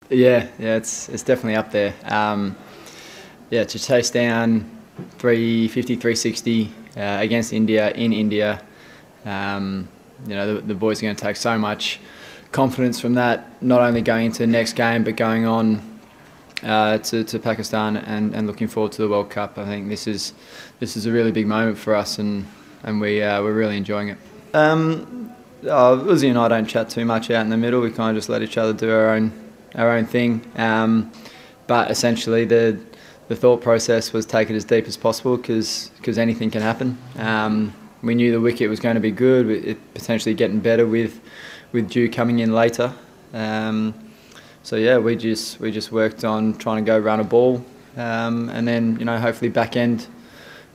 Yeah, it's definitely up there. Yeah, to chase down 350, 360 against India in India. The boys are going to take so much confidence from that, not only going into the next game, but going on to Pakistan and looking forward to the World Cup. I think this is a really big moment for us, and we're really enjoying it. Uzi and I don't chat too much out in the middle. We kind of just let each other do our own thing. But essentially, the thought process was take it as deep as possible because anything can happen. We knew the wicket was going to be good. It potentially getting better with Dew coming in later. So yeah, we just worked on trying to go run a ball, and then hopefully back end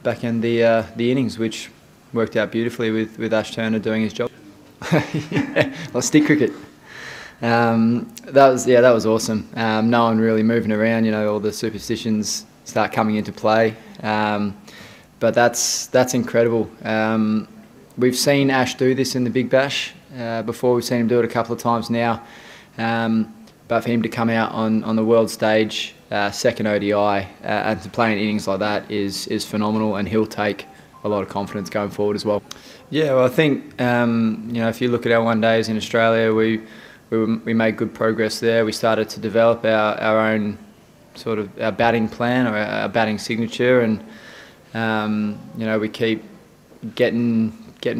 the innings, which worked out beautifully with Ash Turner doing his job. Yeah, well, stick cricket. That was awesome. No one really moving around. All the superstitions start coming into play. But that's incredible. We've seen Ash do this in the Big Bash before. We've seen him do it a couple of times now. But for him to come out on the world stage, second ODI, and to play in innings like that is phenomenal, and he'll take a lot of confidence going forward as well. Yeah, well, I think if you look at our one days in Australia, we made good progress there. We started to develop our own sort of our batting plan or our batting signature, and we keep getting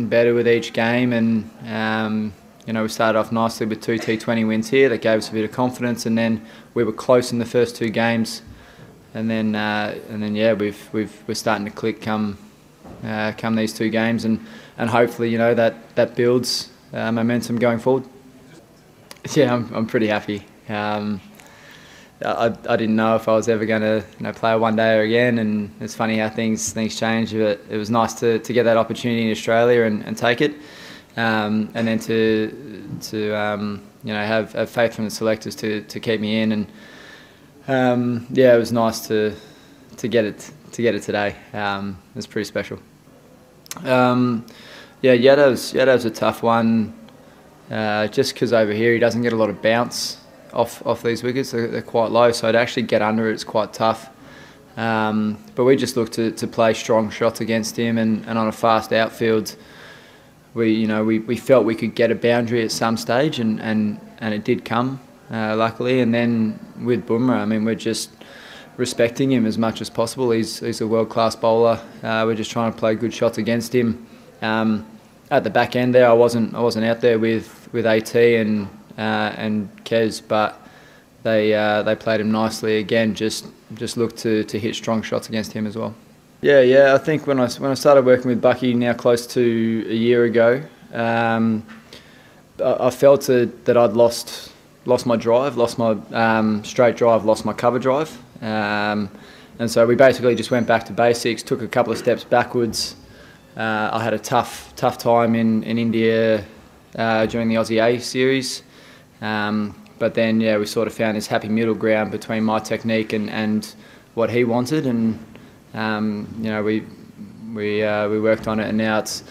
better with each game, and we started off nicely with 2 T20 wins here. That gave us a bit of confidence, and then we were close in the first 2 games, and then yeah, we're starting to click come these 2 games, and hopefully that builds momentum going forward. Yeah, I'm pretty happy. I didn't know if I was ever going to play a one-dayer again, and it's funny how things change. But it was nice to get that opportunity in Australia and take it, and then to have faith from the selectors to keep me in, and yeah, it was nice to get it today. It was pretty special. Yeah, Yadav's a tough one, just because over here he doesn't get a lot of bounce off these wickets. They're quite low, so to actually get under it's quite tough. But we just look to play strong shots against him, and on a fast outfield, we felt we could get a boundary at some stage, and it did come, luckily. And then with Bumrah, I mean, we're just respecting him as much as possible. He's a world-class bowler. We're just trying to play good shots against him. At the back end there, I wasn't out there with AT and Kez, but they played him nicely again. Just looked to hit strong shots against him as well. Yeah. I think when I started working with Bucky now close to a year ago, I felt that I'd lost my drive, lost my straight drive, lost my cover drive, and so we basically just went back to basics, took a couple of steps backwards. I had a tough time in India during the Aussie A series. But then, yeah, we sort of found this happy middle ground between my technique and what he wanted, and we worked on it, and now it's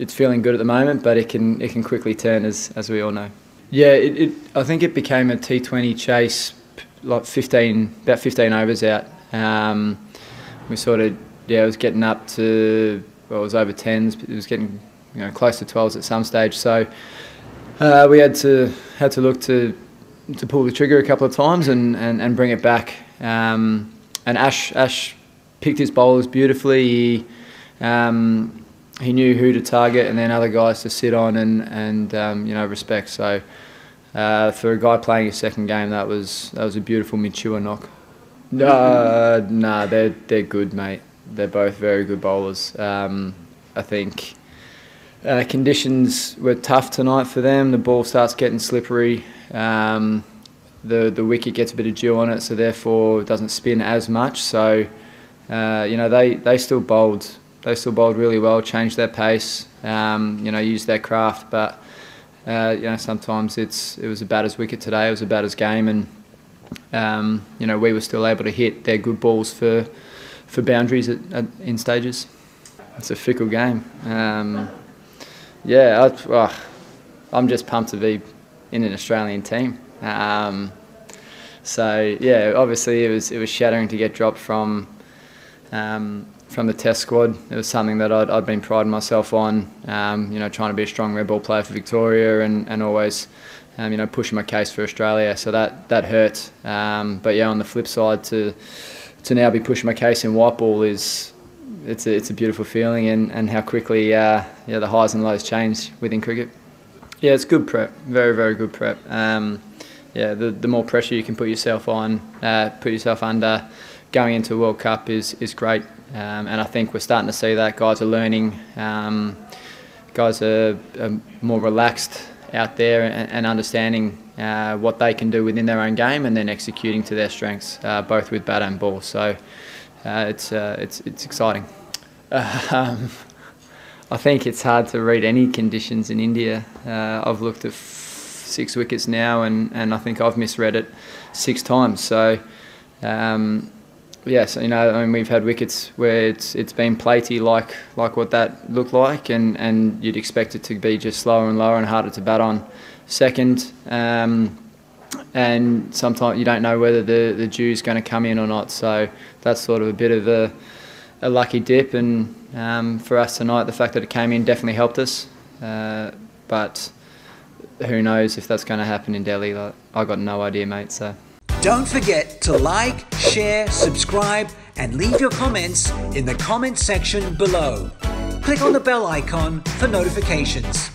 feeling good at the moment, but it can quickly turn as we all know. Yeah, I think it became a T20 chase, like about 15 overs out. We sort of it was getting up to, well, it was over 10s, but it was getting close to 12s at some stage. So we had to look to pull the trigger a couple of times and bring it back. And Ash picked his bowlers beautifully. He knew who to target and then other guys to sit on and respect. So for a guy playing his second game, that was a beautiful mature knock. Nah, they're good, mate. They're both very good bowlers. I think conditions were tough tonight for them. The ball starts getting slippery. The wicket gets a bit of dew on it, so therefore it doesn't spin as much. So they still bowled. They still bowled really well. Changed their pace. Used their craft. But sometimes it was a batter's wicket today. It was a batter's game, and we were still able to hit their good balls for boundaries in stages. It's a fickle game. I'm just pumped to be in an Australian team. So yeah, obviously it was shattering to get dropped from the Test squad. It was something that I'd been priding myself on, trying to be a strong red ball player for Victoria and always, pushing my case for Australia. So that hurt. But yeah, on the flip side, to now be pushing my case in white ball it's a beautiful feeling, and how quickly the highs and lows change within cricket. Yeah, it's good prep, very, very good prep. The more pressure you can put yourself under going into a World Cup is great. And I think we're starting to see that. Guys are learning. Guys are more relaxed out there and understanding what they can do within their own game, and then executing to their strengths, both with bat and ball. So it's exciting. I think it's hard to read any conditions in India. I've looked at 6 wickets now, and I think I've misread it 6 times. So we've had wickets where it's been platey like what that looked like, and you'd expect it to be just slower and lower and harder to bat on second. And sometimes you don't know whether the dew's going to come in or not. So that's sort of a bit of a lucky dip, and for us tonight, the fact that it came in definitely helped us. But who knows if that's going to happen in Delhi? I got no idea, mate. So don't forget to like, share, subscribe, and leave your comments in the comment section below. Click on the bell icon for notifications.